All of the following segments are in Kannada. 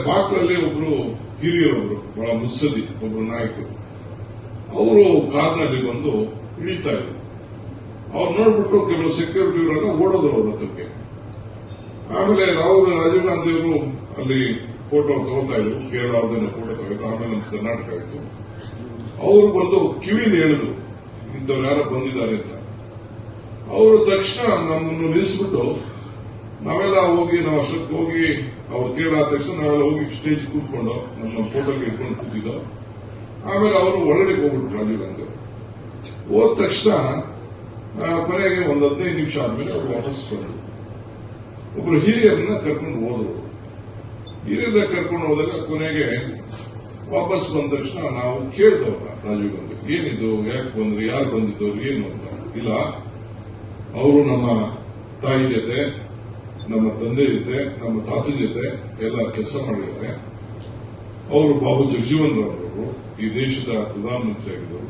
ಬಾಕ್ಲಲ್ಲಿ ಒಬ್ರು ಹಿರಿಯರೊಬ್ರು ಬಹಳ ಮುತ್ಸದಿ ಒಬ್ರು ನಾಯಕರು ಅವರು ಕಾರ್ನಲ್ಲಿ ಬಂದು ಇಳಿತಾ ಇದ್ರು. ಅವ್ರು ನೋಡ್ಬಿಟ್ಟು ಕೆಲವು ಸೆಕ್ಯೂರಿಟಿ ಇವರೆಲ್ಲ ಓಡೋದ್ರು ಅವ್ರ ಹತ್ರಕ್ಕೆ. ಆಮೇಲೆ ರಾಜೀವ್ ಗಾಂಧಿ ಅವರು ಅಲ್ಲಿ ಫೋಟೋ ತಗೋತಾ ಇದ್ರು, ಕೇರಳದನ್ನ ಫೋಟೋ ತಗೋತಾ, ಆಮೇಲೆ ನಮ್ಮ ಕರ್ನಾಟಕ ಆಯ್ತು. ಅವರು ಬಂದು ಕಿವಿಯಿಂದ ಹೇಳಿದ್ರು ಇಂಥವ್ರು ಯಾರೋ ಬಂದಿದ್ದಾರೆ ಅಂತ. ಅವರು ತಕ್ಷಣ ನಮ್ಮನ್ನು ನಿಲ್ಲಿಸ್ಬಿಟ್ಟು ನಾವೆಲ್ಲ ಹೋಗಿ, ನಾವು ಅಷ್ಟೊತ್ತಿಗೆ ಹೋಗಿ ಅವ್ರು ಕೇಳಾದ ತಕ್ಷಣ ನಾವೆಲ್ಲ ಹೋಗಿ ಸ್ಟೇಜ್ ಕೂತ್ಕೊಂಡು ನಮ್ಮ ಫೋಟೋಗೆ ಇಟ್ಕೊಂಡು ಕೂತಿದ್ದೋ. ಆಮೇಲೆ ಅವರು ಒಳಗಡೆ ಹೋಗ್ಬಿಟ್ರು ರಾಜೀವ್ ಗಾಂಧಿ. ಹೋದ ತಕ್ಷಣ ಕೊನೆಗೆ ಒಂದು 15 ನಿಮಿಷ ಆದ್ಮೇಲೆ ಅವರು ವಾಪಸ್ ಬಂದರು. ಒಬ್ರು ಹಿರಿಯರನ್ನ ಕರ್ಕೊಂಡು ಹೋದ್ರು. ಹಿರಿಯರನ್ನ ಕರ್ಕೊಂಡು ಹೋದಾಗ ಕೊನೆಗೆ ವಾಪಸ್ ಬಂದ ತಕ್ಷಣ ನಾವು ಕೇಳ್ದವ್ರ ರಾಜೀವ್ ಗಾಂಧಿ, ಏನಿದು, ಯಾಕೆ ಬಂದ್ರಿ, ಯಾರು ಬಂದಿದ್ದವ್ರು, ಏನು ಅಂತ. ಇಲ್ಲ, ಅವರು ನಮ್ಮ ತಾಯಿ ಜೊತೆ, ನಮ್ಮ ತಂದೆ ಜೊತೆ, ನಮ್ಮ ತಾತನ ಜೊತೆ ಎಲ್ಲ ಕೆಲಸ ಮಾಡಿದ್ದಾರೆ. ಅವರು ಬಾಬು ಜಗಜೀವನ್ ರಾವ್ ಅವರು ಈ ದೇಶದ ಪ್ರಧಾನಮಂತ್ರಿ ಆಗಿದ್ದರು,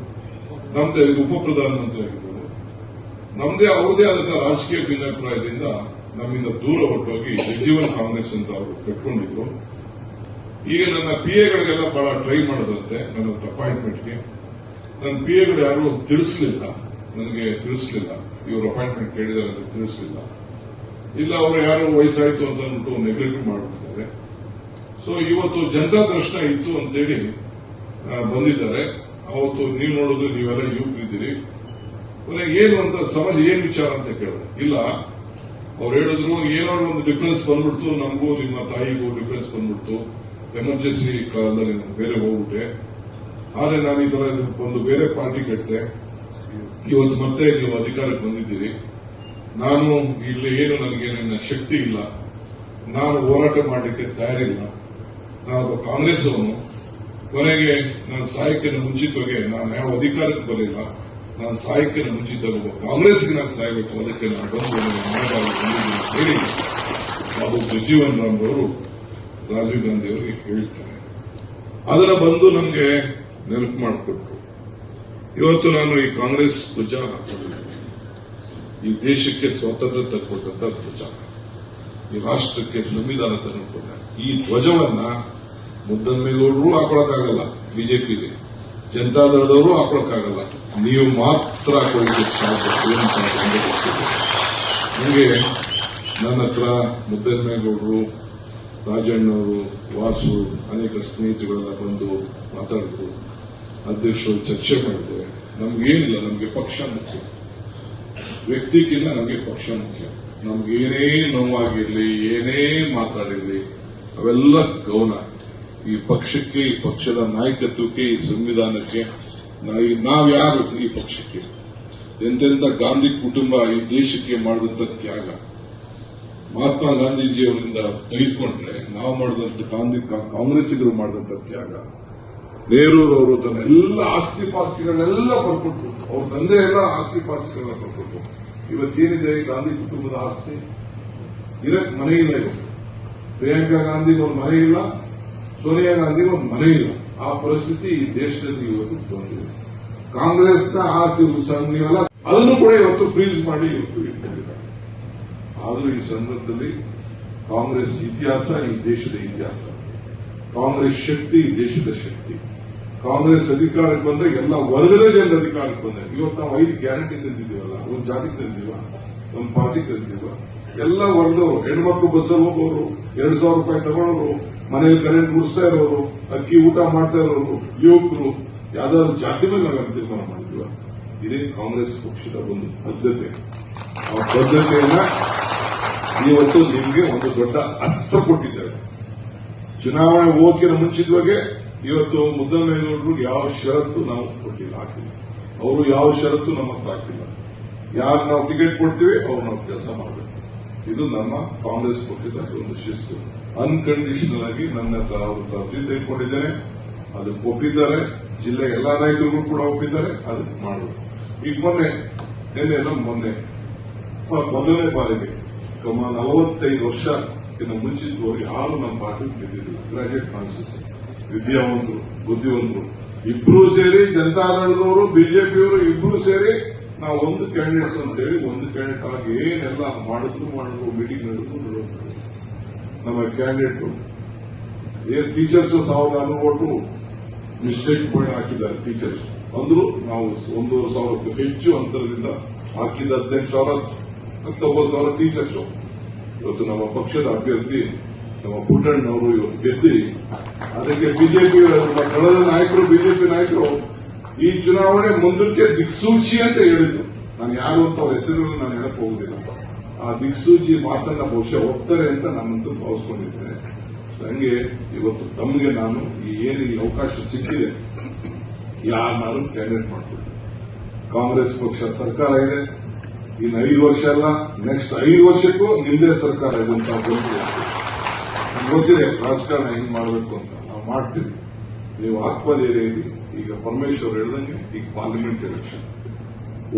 ನಮ್ದೇ ಉಪ ಪ್ರಧಾನಮಂತ್ರಿ ಆಗಿದ್ದರು. ನಮ್ದೇ ಅವ್ರದೇ ಆದಂತಹ ರಾಜಕೀಯ ಭಿನ್ನಾಭಿಪ್ರಾಯದಿಂದ ನಮ್ಮಿಂದ ದೂರ ಹೊರಟೋಗಿ ಜಗಜೀವನ್ ಕಾಂಗ್ರೆಸ್ ಅಂತ ಅವರು ಕಟ್ಕೊಂಡಿದ್ರು. ಈಗ ನನ್ನ ಪಿಎಗಳಿಗೆಲ್ಲ ಬಹಳ ಟ್ರೈ ಮಾಡೋದಂತೆ ನನ್ನ ಅಪಾಯಿಂಟ್ಮೆಂಟ್ಗೆ. ನನ್ನ ಪಿಎಗಳು ಯಾರು ತಿಳಿಸಲಿಲ್ಲ, ನನಗೆ ತಿಳಿಸಲಿಲ್ಲ. ಇವರು ಅಪಾಯಿಂಟ್ಮೆಂಟ್ ಕೇಳಿದ್ದಾರೆ ಅಂತ ತಿಳಿಸಲಿಲ್ಲ. ಇಲ್ಲ, ಅವರು ಯಾರು ವಯಸ್ಸಾಯ್ತು ಅಂತ ಅಂದ್ಬಿಟ್ಟು ನೆಗ್ಲೆಕ್ಟ್ ಮಾಡಿಬಿಟ್ಟಿದ್ದಾರೆ. ಸೊ ಇವತ್ತು ಜನತಾ ದರ್ಶನ ಇತ್ತು ಅಂತೇಳಿ ಬಂದಿದ್ದಾರೆ. ಅವತ್ತು ನೀವು ನೋಡಿದ್ರೆ ನೀವೆಲ್ಲ ಯುವಕರಿದ್ದೀರಿ, ಏನು ಅಂತ ಸಮಾಜ ಏನ್ ವಿಚಾರ ಅಂತ ಕೇಳಿದ್ರೆ, ಇಲ್ಲ ಅವ್ರು ಹೇಳಿದ್ರು ಏನೋ ಒಂದು ಡಿಫರೆನ್ಸ್ ಬಂದ್ಬಿಡ್ತು, ನಮಗೂ ನಿಮ್ಮ ತಾಯಿಗೂ ಡಿಫರೆನ್ಸ್ ಬಂದ್ಬಿಡ್ತು, ಎಮರ್ಜೆನ್ಸಿ ಕಾಲದಲ್ಲಿ ನಾನು ಬೇರೆ ಹೋಗ್ಬಿಟ್ಟೆ, ಆದ್ರೆ ನಾನು ಈ ತರ ಒಂದು ಬೇರೆ ಪಾರ್ಟಿ ಕಟ್ಟಿದೆ, ಇವತ್ತು ಮತ್ತೆ ನೀವು ಅಧಿಕಾರಕ್ಕೆ ಬಂದಿದ್ದೀರಿ, ನಾನು ಇಲ್ಲಿ ಏನು ನನಗೇನ ಶಕ್ತಿ ಇಲ್ಲ, ನಾನು ಹೋರಾಟ ಮಾಡಲಿಕ್ಕೆ ತಯಾರಿಲ್ಲ, ನಾನೊಬ್ಬ ಕಾಂಗ್ರೆಸ್ ಅವನು, ಕೊನೆಗೆ ನಾನು ಸಾಯಕ್ಕಿನ ಮುಂಚಿತವಾಗಿ ನಾನು ಯಾವ ಅಧಿಕಾರಕ್ಕೆ ಬರಲಿಲ್ಲ, ನಾನು ಸಾಯಕ್ಕಿನ ಮುಂಚಿತವಾಗಿ ಒಬ್ಬ ಕಾಂಗ್ರೆಸ್ಗೆ ನಾನು ಸಾಯಬೇಕು, ಅದಕ್ಕೆ ನಾನು ಬಂದು ಹೇಳಿ ಬಾಬು ಜಗಜೀವನ್ ರಾಮ್ ಅವರು ರಾಜೀವ್ ಗಾಂಧಿ ಅವರಿಗೆ ಹೇಳ್ತಾರೆ. ಅದನ್ನ ಬಂದು ನಮಗೆ ನೆನಪು ಮಾಡಿಕೊಟ್ರು. ಇವತ್ತು ನಾನು ಈ ಕಾಂಗ್ರೆಸ್ ಧ್ವಜ ಹಾಕೊಂಡಿದ್ದೇನೆ. ಈ ದೇಶಕ್ಕೆ ಸ್ವಾತಂತ್ರ್ಯ ತಂದುಕೊಟ್ಟಂತ ಧ್ವಜ, ಈ ರಾಷ್ಟ್ರಕ್ಕೆ ಸಂವಿಧಾನ ತಂದುಕೊಟ್ಟ ಈ ಧ್ವಜವನ್ನ ಮುದ್ದನ್ಮೇಗೌಡರು ಹಾಕೊಳಕ್ಕಾಗಲ್ಲ, ಬಿಜೆಪಿಗೆ ಜನತಾದಳದವರು ಹಾಕೊಳಕ್ಕಾಗಲ್ಲ, ನೀವು ಮಾತ್ರ ಹಾಕೊಳ್ಳಿಕ್ಕೆ ಸಾಧ್ಯ. ನಿಮಗೆ ನನ್ನ ಹತ್ರ ಮುದ್ದನ್ಮೇಗೌಡರು, ರಾಜಣ್ಣವರು, ವಾಸು, ಅನೇಕ ಸ್ನೇಹಿತರೆಲ್ಲ ಬಂದು ಮಾತಾಡಿದ್ರು, ಅಧ್ಯಕ್ಷರು ಚರ್ಚೆ ಮಾಡಿದ್ದೇವೆ. ನಮ್ಗೇನಿಲ್ಲ, ನಮಗೆ ಪಕ್ಷ ಮುಖ್ಯ, ವ್ಯಕ್ತಿಗಿಲ್ಲ, ನಮಗೆ ಪಕ್ಷ ಮುಖ್ಯ. ನಮ್ಗೇನೇ ನೋವಾಗಿರಲಿ, ಏನೇ ಮಾತಾಡಿರಲಿ, ಅವೆಲ್ಲ ಗೌನ. ಈ ಪಕ್ಷಕ್ಕೆ, ಈ ಪಕ್ಷದ ನಾಯಕತ್ವಕ್ಕೆ, ಈ ಸಂವಿಧಾನಕ್ಕೆ ನಾವ್ಯಾರು, ಈ ಪಕ್ಷಕ್ಕೆ ಎಂತೆಂಥ ಗಾಂಧಿ ಕುಟುಂಬ ಈ ದೇಶಕ್ಕೆ ಮಾಡಿದಂಥ ತ್ಯಾಗ, ಮಹಾತ್ಮ ಗಾಂಧೀಜಿಯವರಿಂದ ತೆಗೆದುಕೊಂಡ್ರೆ ನಾವು ಮಾಡಿದಂಥ ಕಾಂಗ್ರೆಸ್ಸಿಗರು ಮಾಡಿದಂಥ ತ್ಯಾಗ, ನೆಹರೂರವರು ತನ್ನ ಎಲ್ಲ ಆಸ್ತಿ ಪಾಸ್ತಿಗಳನ್ನೆಲ್ಲ ಬರ್ಕೊಟ್ರು, ಅವ್ರ ತಂದೆ ಎಲ್ಲ ಆಸ್ತಿ ಪಾಸ್ತಿಗಳನ್ನ ಬರ್ಕೊಟ್ರು. ಇವತ್ತೇನಿದೆ ಗಾಂಧಿ ಕುಟುಂಬದ ಆಸ್ತಿ? ಇರಕ್ ಮನೆ ಇಲ್ಲ. ಇವತ್ತು ಪ್ರಿಯಾಂಕಾ ಗಾಂಧಿಗೆ ಒಂದು ಮನೆ ಇಲ್ಲ, ಸೋನಿಯಾ ಗಾಂಧಿಗೆ ಒಂದು ಮನೆ ಇಲ್ಲ. ಆ ಪರಿಸ್ಥಿತಿ ಈ ದೇಶದಲ್ಲಿ ಇವತ್ತು ಬಂದಿದೆ. ಕಾಂಗ್ರೆಸ್ನ ಆಸ್ತಿ ನೀವೆಲ್ಲ ಅದನ್ನು ಕೂಡ ಇವತ್ತು ಫ್ರೀಸ್ ಮಾಡಿ ಇವತ್ತು ಇಟ್ಕೊಂಡಿದ್ದಾರೆ. ಆದರೂ ಈ ಸಂದರ್ಭದಲ್ಲಿ ಕಾಂಗ್ರೆಸ್ ಇತಿಹಾಸ ಈ ದೇಶದ ಇತಿಹಾಸ, ಕಾಂಗ್ರೆಸ್ ಶಕ್ತಿ ಈ ದೇಶದ ಶಕ್ತಿ. ಕಾಂಗ್ರೆಸ್ ಅಧಿಕಾರಕ್ಕೆ ಬಂದ್ರೆ ಎಲ್ಲ ವರ್ಗದ ಜನರ ಅಧಿಕಾರಕ್ಕೆ ಬಂದ್ರೆ, ಇವತ್ತು ನಾವು 5 ಗ್ಯಾರಂಟಿ ತಂದಿದ್ದೀವಲ್ಲ, ಒಂದು ಜಾತಿಗೆ ತಂದಿದ್ದೀವ, ಒಂದು ಪಾರ್ಟಿಗೆ ತಂದಿದ್ದೀವ, ಎಲ್ಲ ವರ್ಗದವರು, ಹೆಣ್ಮಕ್ಳು ಬಸ್ಸಲ್ಲಿ ಹೋಗೋರು, 2,000 ರೂಪಾಯಿ ತಗೊಳ್ಳೋರು, ಮನೆಯಲ್ಲಿ ಕರೆಂಟ್ ಗುಡಿಸ್ತಾ ಇರೋರು, ಅಕ್ಕಿ ಊಟ ಮಾಡ್ತಾ ಇರೋರು, ಯುವಕರು, ಯಾವ್ದಾದ್ರು ಜಾತಿ ಮೇಲೆ ನಾವು ತೀರ್ಮಾನ ಮಾಡಿದ್ವ. ಇದೇ ಕಾಂಗ್ರೆಸ್ ಪಕ್ಷದ ಒಂದು ಬದ್ಧತೆ. ಆ ಬದ್ಧತೆಯನ್ನ ಇವತ್ತು ನಿಮಗೆ ಒಂದು ದೊಡ್ಡ ಅಸ್ತ್ರ ಕೊಟ್ಟಿದ್ದಾರೆ. ಚುನಾವಣೆ ಹೋಗಿನ ಮುಂಚಿತವಾಗಿ ಇವತ್ತು ಮುದ್ದನ್ಮೇಗೌಡರು ಯಾವ ಷರತ್ತು ನಾವು ಹಾಕಿಲ್ಲ, ಅವರು ಯಾವ ಷರತ್ತು ನಮ್ಮ ಹತ್ರ ಹಾಕಿಲ್ಲ. ಯಾರು ನಾವು ಟಿಕೆಟ್ ಕೊಡ್ತೀವಿ ಅವ್ರು ನಾವು ಕೆಲಸ ಮಾಡಬೇಕು. ಇದು ನಮ್ಮ ಕಾಂಗ್ರೆಸ್ ಪಕ್ಷದ ಒಂದು ಶಿಸ್ತು. ಅನ್ಕಂಡೀಷನಲ್ ಆಗಿ ನನ್ನ ಹತ್ರ ಅವರು ಅರ್ಜಿ ತೆಗೆದುಕೊಂಡಿದ್ದೇನೆ, ಅದಕ್ಕೆ ಒಪ್ಪಿದ್ದಾರೆ. ಜಿಲ್ಲೆ ಎಲ್ಲಾ ನಾಯಕರುಗಳು ಕೂಡ ಒಪ್ಪಿದ್ದಾರೆ, ಅದಕ್ಕೆ ಮಾಡಬೇಕು. ಈಗ ಮೊನ್ನೆ ಮೊದಲನೇ ಬಾರಿಗೆ 45 ವರ್ಷಕ್ಕಿಂತ ಮುಂಚಿತವಾಗಿ ಯಾರು ನಮ್ಮ ಪಾರ್ಟಿ ಗೆದ್ದಿದ್ದಿಲ್ಲ. ಗ್ರಾಜುಯೇಟ್ ಕಾನ್ಸ್ಟಿಟ್ಯೂನ್ಸಿ, ವಿದ್ಯಾವಂತರು, ಬುದ್ಧಿವಂತರು ಇಬ್ರು ಸೇರಿ, ಜನತಾದಳದವರು, ಬಿಜೆಪಿಯವರು ಇಬ್ರು ಸೇರಿ ನಾವು ಒಂದು ಕ್ಯಾಂಡಿಡೇಟ್ ಅಂತೇಳಿ ಒಂದು ಕ್ಯಾಂಡಿಡೇಟ್ ಆಗಿ ಏನೆಲ್ಲ ಮಾಡಿದ್ರು ಮೀಟಿಂಗ್ ನಡೆದ್ರು. ನಮ್ಮ ಕ್ಯಾಂಡಿಡೇಟ್ ಏನ್ ಟೀಚರ್ಸ್ 1400 ಓಟು ಮಿಸ್ಟೇಕ್ ಪಾಯಿಂಟ್ ಹಾಕಿದ್ದಾರೆ ಟೀಚರ್ಸ್ ಅಂದ್ರು. ನಾವು 1,500 ಹೆಚ್ಚು ಅಂತರದಿಂದ ಹಾಕಿದ 18,000 19,000 ಟೀಚರ್ಸ್. ಇವತ್ತು ನಮ್ಮ ಪಕ್ಷದ ಅಭ್ಯರ್ಥಿ ನಮ್ಮ ಪುಟ್ಟಣ್ಣವರು ಇವತ್ತು ಗೆದ್ದಿ, ಅದಕ್ಕೆ ಬಿಜೆಪಿ ಕಳೆದ ನಾಯಕರು ಬಿಜೆಪಿ ನಾಯಕರು ಈ ಚುನಾವಣೆ ಮುಂದಕ್ಕೆ ದಿಕ್ಸೂಚಿ ಅಂತ ಹೇಳಿದ್ರು. ನಾನು ಯಾರು ಅಂತ ಅವ್ರ ಹೆಸರುಗಳನ್ನು ನಾನು ಹೇಳಕ್ ಹೋಗುದಿಲ್ಲ. ಆ ದಿಕ್ಸೂಚಿ ಮಾತನ್ನ ಬಹುಶಃ ಒಪ್ತಾರೆ ಅಂತ ನಾನಂತೂ ಭಾವಿಸ್ಕೊಂಡಿದ್ದೇನೆ. ಹಂಗೆ ಇವತ್ತು ತಮಗೆ ನಾನು ಏನು ಈ ಅವಕಾಶ ಸಿಕ್ಕಿದೆ ಯಾರನ್ನಾರು ಕ್ಯಾಂಡಿಡೇಟ್ ಮಾಡ್ತೀನಿ. ಕಾಂಗ್ರೆಸ್ ಪಕ್ಷ ಸರ್ಕಾರ ಇದೆ, ಇನ್ನು 5 ವರ್ಷ ಅಲ್ಲ, ನೆಕ್ಸ್ಟ್ 5 ವರ್ಷಕ್ಕೂ ನಿಮ್ದೇ ಸರ್ಕಾರ ಇದೆ ಅಂತ ಗೊತ್ತಿದೆ. ರಾಜಕಾರಣ ಹೆಂಗ್ ಮಾಡಬೇಕು ಅಂತ ನಾವು ಮಾಡ್ತೀವಿ. ನೀವು ಆತ್ಮಧೈರ್ಯ. ಈಗ ಪರಮೇಶ್ವರ್ ಹೇಳ್ದಂಗೆ ಈಗ ಪಾರ್ಲಿಮೆಂಟ್ ಎಲೆಕ್ಷನ್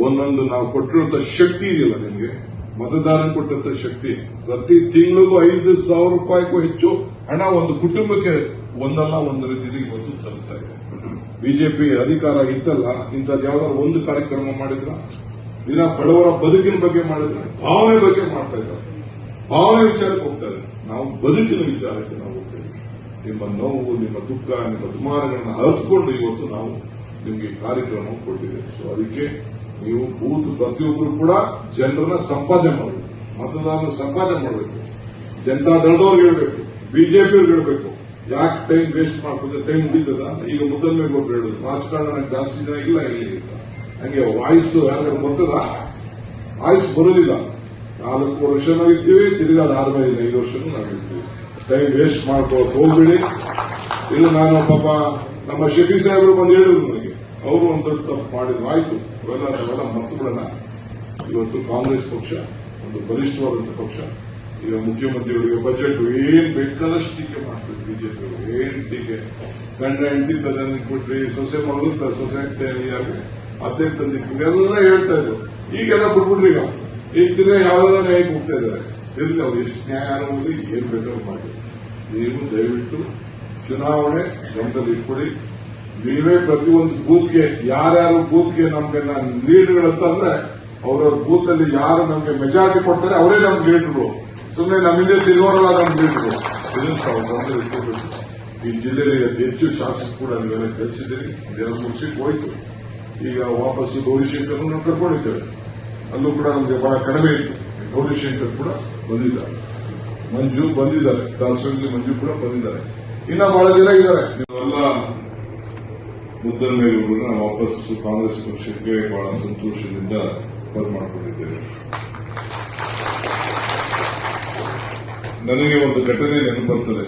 ಒಂದೊಂದು ನಾವು ಕೊಟ್ಟಿರುವಂತ ಶಕ್ತಿ ಇದೆಯಲ್ಲ, ನಿಮಗೆ ಮತದಾರನ ಕೊಟ್ಟಂತ ಶಕ್ತಿ, ಪ್ರತಿ ತಿಂಗಳಿಗೂ 5,000 ರೂಪಾಯಿಗೂ ಹೆಚ್ಚು ಹಣ ಒಂದು ಕುಟುಂಬಕ್ಕೆ ಒಂದಲ್ಲ ಒಂದು ರೀತಿಯಲ್ಲಿ ಇವತ್ತು ತಲುಪ್ತಾ ಇದೆ. ಬಿಜೆಪಿ ಅಧಿಕಾರ ಇತ್ತಲ್ಲ, ಇಂಥದ್ದು ಯಾವ್ದಾದ್ರು ಒಂದು ಕಾರ್ಯಕ್ರಮ ಮಾಡಿದ್ರ? ದಿನ ಬಡವರ ಬದುಕಿನ ಬಗ್ಗೆ ಮಾಡಿದ್ರೆ, ಭಾವನೆ ಬಗ್ಗೆ ಮಾಡ್ತಾ ಇದ್ದಾರೆ. ಭಾವನೆ ವಿಚಾರಕ್ಕೆ ಹೋಗ್ತಾ ಇದೆ. ನಾವು ಬದುಕಿನ ವಿಚಾರಕ್ಕೆ ನಾವು ಹೋಗ್ತೇವೆ. ನಿಮ್ಮ ನೋವು, ನಿಮ್ಮ ದುಃಖ, ನಿಮ್ಮ ದುಮಾರಗಳನ್ನ ಅರಿತುಕೊಂಡು ಇವತ್ತು ನಾವು ನಿಮಗೆ ಕಾರ್ಯಕ್ರಮ ಕೊಟ್ಟಿದ್ದೇವೆ. ಸೊ ಅದಕ್ಕೆ ನೀವು ಬೂತ್ ಪ್ರತಿಯೊಬ್ಬರು ಕೂಡ ಜನರನ್ನ ಸಂಪಾದನೆ ಮಾಡಬೇಕು, ಮತದಾರನ ಸಂಪಾದನೆ ಮಾಡಬೇಕು, ಜನತಾ ದಳದವ್ರಿಗೆ ಹೇಳ್ಬೇಕು, ಬಿಜೆಪಿಯವ್ರಿಗೆ ಹೇಳ್ಬೇಕು. ಯಾಕೆ ಟೈಮ್ ವೇಸ್ಟ್ ಮಾಡ್ಕೊಂಡ್ರೆ ಟೈಮ್ ಉಳಿತದ? ಈಗ ಮುದ್ದನ್ಮೇಗೌಡರು ಹೇಳಿದ್ರು, ರಾಜಕಾರಣ ಜಾಸ್ತಿ ಜನ ಇಲ್ಲ ಇಲ್ಲಿ ಅಂತ. ಹಂಗೆ ವಾಯ್ಸ್ ಯಾರು ಬರ್ತದ? ವಾಯ್ಸ್ ಬರೋದಿಲ್ಲ. 4 ವರ್ಷ ನಾವು ಇರ್ತೀವಿ, ತಿರುಗಿ ಅದಾದ್ಮೇಲೆ 5 ವರ್ಷನೂ ನಾವು ಇರ್ತೀವಿ. ಟೈಮ್ ವೇಸ್ಟ್ ಮಾಡ್ಕೋಕ್ ಹೋಗ್ಬಿಡಿ. ಇದು ನಾನು ಪಾಪ ನಮ್ಮ ಶಫಿ ಸಾಹೇಬರು ಬಂದು ಹೇಳಿದ್ರು ನನಗೆ, ಅವರು ಒಂದು ದೊಡ್ಡ ತಪ್ಪು ಮಾಡಿದ್ರು. ಆಯ್ತು, ಅವೆಲ್ಲ ಮರ್ತು ಬಿಡೋಣ. ಇವತ್ತು ಕಾಂಗ್ರೆಸ್ ಪಕ್ಷ ಒಂದು ಬಲಿಷ್ಠವಾದಂತಹ ಪಕ್ಷ. ಈಗ ಮುಖ್ಯಮಂತ್ರಿಗಳಿಗೆ ಬಜೆಟ್ ಏನ್ ಬೇಕಾದಷ್ಟು ಟೀಕೆ ಮಾಡ್ತಾರೆ ಬಿಜೆಪಿ. ಏನ್ ಟೀಕೆ, ಗಂಡ ಹೆಂಡತಿ ತಂದಿಟ್ಬಿಟ್ರಿ, ಸೊಸೆ ಮಗಳು ಸೊಸೆ ಅದೇ ತಂದಿಟ್ಬಿಟ್ರಿ ಎಲ್ಲ ಹೇಳ್ತಾ ಇದ್ರು. ಈಗೆಲ್ಲ ಬಿಟ್ಬಿಟ್ರಿ. ಈಗ ತಿರ್ಗಾ ಯಾವ್ದಾದ್ರು ನ್ಯಾಯಕ್ಕೆ ಹೋಗ್ತಾ ಇದ್ದಾರೆ. ಇರಲಿ, ಅವ್ರು ಎಷ್ಟು ನ್ಯಾಯ ಅನ್ನೋದು ಏನ್ ಬೇಕಾದ್ರೂ ಮಾಡಿ. ನೀವು ದಯವಿಟ್ಟು ಚುನಾವಣೆ ಗಮನದಲ್ಲಿ ಇಟ್ಕೊಡಿ. ನೀವೇ ಪ್ರತಿಯೊಂದು ಬೂತ್ಗೆ ಯಾರ್ಯಾರು ಬೂತ್ಗೆ ನಮ್ಗೆ ಲೀಡ್ಗಳಂತ ಅಂದ್ರೆ ಅವ್ರವ್ರ ಬೂತ್ ಅಲ್ಲಿ ಯಾರು ನಮ್ಗೆ ಮೆಜಾರಿಟಿ ಕೊಡ್ತಾರೆ ಅವರೇ ನಮ್ಗೆ ಲೀಡ್ಗಳು. ಸುಮ್ಮನೆ ನಮ್ಮಿಂದ ತಿರುಗೋರಲ್ಲ ನಮ್ಗೆ ಲೀಡ್ಗಳು. ಇದನ್ನು ತಾವು ಗಮನದಲ್ಲಿ ಇಟ್ಕೋಬೇಕು. ಈ ಜಿಲ್ಲೆಯಲ್ಲಿ ಅತಿ ಹೆಚ್ಚು ಶಾಸಕ ಕೂಡ ನೀವೆಲ್ಲ ಕೆಲಸಿದ್ದೀರಿ. 2-3 ಸೀಟ್ ಹೋಯ್ತು. ಈಗ ವಾಪಸ್ಸು ಗೌರಿಶಂಕರ್ ನಾವು ಕರ್ಕೊಂಡಿದ್ದೇವೆ. ಅಲ್ಲೂ ಕೂಡ ನಮಗೆ ಬಹಳ ಕಡಿಮೆ ಇತ್ತು. ಗೌರಿಶಂಕರ್ ಕೂಡ ಬಂದಿದ್ದಾರೆ, ಮಂಜು ಬಂದಿದ್ದಾರೆ, ದಾಸರಳ್ಳಿ ಮಂಜು ಕೂಡ ಬಂದಿದ್ದಾರೆ. ಇನ್ನ ಬಹಳ ಜನ ಇದ್ದಾರೆ. ನೀವೆಲ್ಲ ಮುದ್ದನ್ಮೇಗೌಡರನ್ನ ವಾಪಸ್ ಕಾಂಗ್ರೆಸ್ ಪಕ್ಷಕ್ಕೆ ಬಹಳ ಸಂತೋಷದಿಂದ ಬರ್ಮಾಡಿಕೊಂಡಿದ್ದೇವೆ. ನನಗೆ ಒಂದು ಘಟನೆ ನೆನಪು ಬರ್ತದೆ.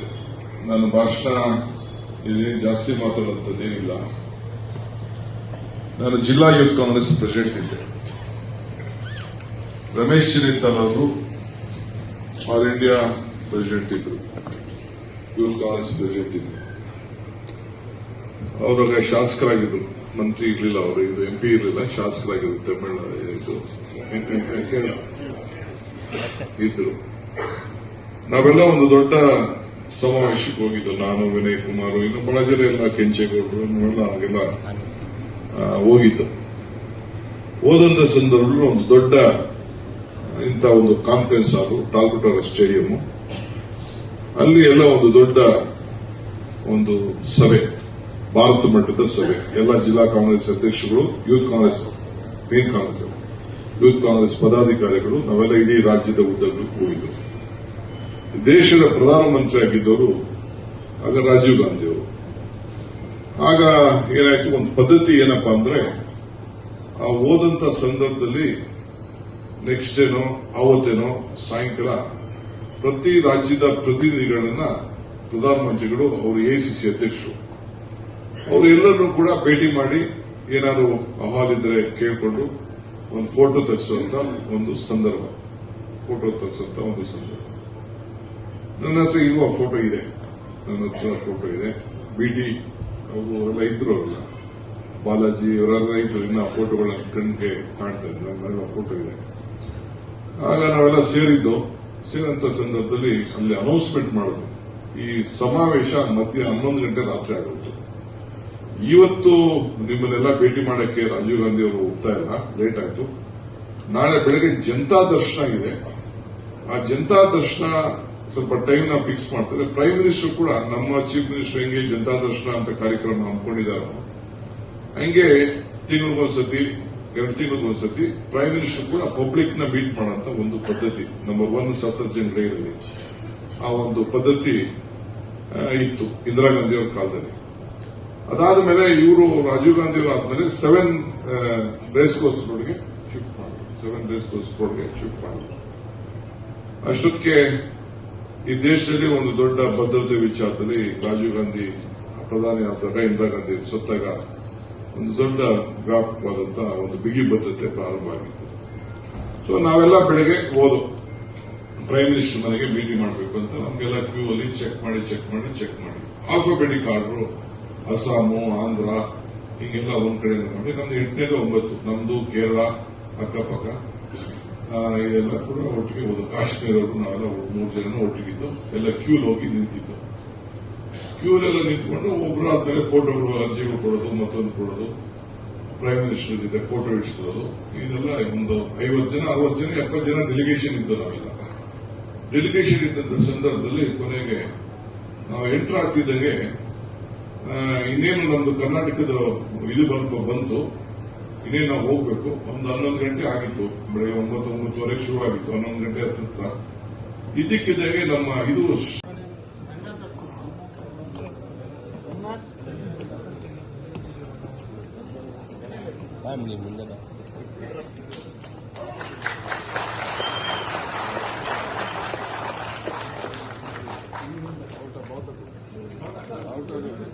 ನಾನು ಭಾಷಣ ಇಲ್ಲಿ ಜಾಸ್ತಿ ಮಾತಾಡುತ್ತದೇನಿಲ್ಲ. ನಾನು ಜಿಲ್ಲಾ ಯೂತ್ ಕಾಂಗ್ರೆಸ್ ಪ್ರೆಸಿಡೆಂಟ್ ಇದ್ದೆ. ರಮೇಶ್ ಚಿನಿತ್ತಲ್ ಅವರು ಆಲ್ ಇಂಡಿಯಾ ಪ್ರೆಸಿಡೆಂಟ್ ಇದ್ರು, ಯೂತ್ ಕಾಂಗ್ರೆಸ್ ಪ್ರೆಸಿಡೆಂಟ್ ಇದ್ರು. ಅವರಾಗ ಶಾಸಕರಾಗಿದ್ರು, ಮಂತ್ರಿ ಇರಲಿಲ್ಲ. ಅವರು ಇದು MP ಇರಲಿಲ್ಲ, ಶಾಸಕರಾಗಿದ್ರು. ತಮಿಳುನಾಡು ಇದ್ರು. ನಾವೆಲ್ಲ ಒಂದು ದೊಡ್ಡ ಸಮಾವೇಶಕ್ಕೆ ಹೋಗಿದ್ದು. ನಾನು, ವಿನಯ್ ಕುಮಾರ್, ಇನ್ನು ಬಹಳ ಜನ ಎಲ್ಲ, ಕೆಂಚೇಗೌಡರು ನಾವೆಲ್ಲ ಹಾಗೆಲ್ಲ ಹೋಗಿದ್ದು. ಹೋದಂತ ಸಂದರ್ಭದಲ್ಲಿ ಒಂದು ದೊಡ್ಡ ಇಂಥ ಒಂದು ಕಾನ್ಫರೆನ್ಸ್ ಅದು ಟಾಲ್ಕಟೋರ ಸ್ಟೇಡಿಯಂ. ಅಲ್ಲಿ ಎಲ್ಲ ಒಂದು ದೊಡ್ಡ ಒಂದು ಸಭೆ, ಭಾರತ ಮಟ್ಟದ ಸಭೆ. ಎಲ್ಲ ಜಿಲ್ಲಾ ಕಾಂಗ್ರೆಸ್ ಅಧ್ಯಕ್ಷಗಳು, youth Congress main Congress youth Congress ಪದಾಧಿಕಾರಿಗಳು, ನಾವೆಲ್ಲ ಇಡೀ ರಾಜ್ಯದ ಉದ್ದಕ್ಕೂ ಹೋಗಿದ್ದು. ದೇಶದ ಪ್ರಧಾನಮಂತ್ರಿ ಆಗಿದ್ದವರು ಆಗ ರಾಜೀವ್ ಗಾಂಧಿ ಅವರು. ಆಗ ಏನಾಯ್ತು, ಒಂದು ಪದ್ಧತಿ ಏನಪ್ಪಾ ಅಂದ್ರೆ, ಆ ಹೋದಂತ ಸಂದರ್ಭದಲ್ಲಿ ನೆಕ್ಸ್ಟ್ ಡೇನೋ ಆವತ್ತೇನೋ ಸಾಯಂಕಾಲ ಪ್ರತಿ ರಾಜ್ಯದ ಪ್ರತಿನಿಧಿಗಳನ್ನ ಪ್ರಧಾನಮಂತ್ರಿಗಳು, ಅವರು AICC ಅಧ್ಯಕ್ಷರು, ಅವರು ಎಲ್ಲರನ್ನೂ ಕೂಡ ಭೇಟಿ ಮಾಡಿ ಏನಾದ್ರು ಅಹವಾಲಿದ್ರೆ ಕೇಳಿಕೊಂಡು ಒಂದು ಫೋಟೋ ತೆಗೆಸುವಂತ ಒಂದು ಸಂದರ್ಭ. ನನ್ನ ಹತ್ರ ಇರುವ ಫೋಟೋ ಇದೆ. BD ಅವರೆಲ್ಲ ಇದ್ರು, ಅವರೆಲ್ಲ ಬಾಲಾಜಿ ಅವರೆಲ್ಲ ಇದ್ರು. ಇನ್ನ ಫೋಟೋಗಳ ಕಣ್ಣಿಗೆ ಕಾಣ್ತಾ ಇದ್ರು. ನನ್ನೆಲ್ಲ ಫೋಟೋ ಇದೆ. ಆಗ ನಾವೆಲ್ಲ ಸೇರಿದಂತ ಸಂದರ್ಭದಲ್ಲಿ ಅಲ್ಲಿ ಅನೌನ್ಸ್ಮೆಂಟ್ ಮಾಡಿದ್ರು, ಈ ಸಮಾವೇಶ ಮಧ್ಯಾಹ್ನ 11 ಗಂಟೆ ರಾತ್ರಿ ಆಗುತ್ತೆ. ಇವತ್ತು ನಿಮ್ಮನ್ನೆಲ್ಲ ಭೇಟಿ ಮಾಡಕ್ಕೆ ರಾಜೀವ್ ಗಾಂಧಿ ಅವರು ಹೋಗ್ತಾ ಇಲ್ಲ, ಲೇಟ್ ಆಯ್ತು. ನಾಳೆ ಬೆಳಗ್ಗೆ ಜನತಾ ದರ್ಶನ ಇದೆ. ಆ ಜನತಾ ದರ್ಶನ ಸ್ವಲ್ಪ ಟೈಮ್ ನ ಫಿಕ್ಸ್ ಮಾಡ್ತಾರೆ. ಪ್ರೈಮ್ ಮಿನಿಸ್ಟರ್ ಕೂಡ ನಮ್ಮ ಚೀಫ್ ಮಿನಿಸ್ಟರ್ ಹೆಂಗೆ ಜನತಾ ದರ್ಶನ ಅಂತ ಕಾರ್ಯಕ್ರಮ ಹಮ್ಮಿಕೊಂಡಿದ್ದಾರೋ ಹಂಗೆ ತಿಂಗಳಿಗೊಂದ್ಸತಿ 2 ತಿಂಗಳಿಗೊಂದ್ಸತಿ ಪ್ರೈಮ್ ಮಿನಿಸ್ಟರ್ ಕೂಡ ಪಬ್ಲಿಕ್ ನ ಮೀಟ್ ಮಾಡೋಂತ ಒಂದು ಪದ್ಧತಿ ನಂಬರ್ 1 ಸಫ್ದರ್ಜಂಗ್ ಡೈರಲ್ಲಿ ಆ ಒಂದು ಪದ್ಧತಿ ಇತ್ತು ಇಂದಿರಾ ಗಾಂಧಿ ಅವರ ಕಾಲದಲ್ಲಿ. ಅದಾದ ಮೇಲೆ ಇವರು ರಾಜೀವ್ ಗಾಂಧಿ ಅವರು ಆದ್ಮೇಲೆ 7 ರೇಸ್ ಕೋರ್ಸ್ ರೋಡ್ಗೆ ಶಿಫ್ಟ್ ಮಾಡಿದ್ರು. ಅಷ್ಟೊತ್ತಿಗೆ ಈ ದೇಶದಲ್ಲಿ ಒಂದು ದೊಡ್ಡ ಭದ್ರತೆ ವಿಚಾರದಲ್ಲಿ ರಾಜೀವ್ ಗಾಂಧಿ ಪ್ರಧಾನಿ ಆದಾಗ ಇಂದಿರಾ ಗಾಂಧಿ ಸತ್ತಾಗ ಒಂದು ದೊಡ್ಡ ವ್ಯಾಪಕವಾದಂತಹ ಒಂದು ಬಿಗಿ ಭದ್ರತೆ ಪ್ರಾರಂಭ ಆಗಿತ್ತು. ಸೊ ನಾವೆಲ್ಲ ಬೆಳಗ್ಗೆ ಹೋದು ಪ್ರೈಮ್ ಮಿನಿಸ್ಟರ್ ಮನೆಗೆ ಮೀಟಿಂಗ್ ಮಾಡಬೇಕು ಅಂತ ನಮಗೆಲ್ಲ ಕ್ಯೂ ಅಲ್ಲಿ ಚೆಕ್ ಮಾಡಿ ಆಲ್ಫಾಬೆಟಿಕ್ ಆರ್ಡರ್ ಅಸ್ಸಾಮು, ಆಂಧ್ರ ಹಿಂಗೆಲ್ಲ ಒಂದ್ ಕಡೆಯಿಂದ ಮಾಡಿ ನಮ್ದು 8ನೇದು 9 ನಮ್ದು ಕೇರಳ ಅಕ್ಕಪಕ್ಕ ಇದೆಲ್ಲ ಕೂಡ ಒಟ್ಟಿಗೆ ಹೋದ. ಕಾಶ್ಮೀರವರು ನಾವೆಲ್ಲ 3 ಜನ ಒಟ್ಟಿಗಿದ್ದು ಎಲ್ಲ ಕ್ಯೂಲ್ ಹೋಗಿ ನಿಂತಿದ್ದು. ಕ್ಯೂಲೆಲ್ಲ ನಿಂತ್ಕೊಂಡು ಒಬ್ಬರಾದ್ಮೇಲೆ ಫೋಟೋಗಳು ಅರ್ಜಿಗಳು ಕೊಡೋದು, ಮತ್ತೊಂದು ಕೊಡೋದು, ಪ್ರೈಮ್ ಮಿನಿಸ್ಟರ್ ಜೊತೆ ಫೋಟೋ ಇಡಿಸ್ಕೊಳ್ಳೋದು, ಇದೆಲ್ಲ ಒಂದು 50 ಜನ 60 ಜನ 70 ಜನ ಡೆಲಿಗೇಷನ್ ಇದ್ದು. ನಾವೆಲ್ಲ ಡೆಲಿಗೇಷನ್ ಇದ್ದಂತ ಸಂದರ್ಭದಲ್ಲಿ ಕೊನೆಗೆ ನಾವು ಎಂಟರ್ ಆಗ್ತಿದ್ದಂಗೆ ಇನ್ನೇನು ನಮ್ದು ಕರ್ನಾಟಕದ ಇದು ಬಂತು, ಇನ್ನೇನು ನಾವು ಹೋಗ್ಬೇಕು. ಒಂದು 11 ಗಂಟೆ ಆಗಿತ್ತು, ಬೆಳಗ್ಗೆ 9-9:30 ಶುರು ಆಗಿತ್ತು. 11 ಗಂಟೆ ಹತ್ತಿರ ಇದಕ್ಕಿದ್ದಂಗೆ ನಮ್ಮ ಇದು ಮುಂದೆ out of it.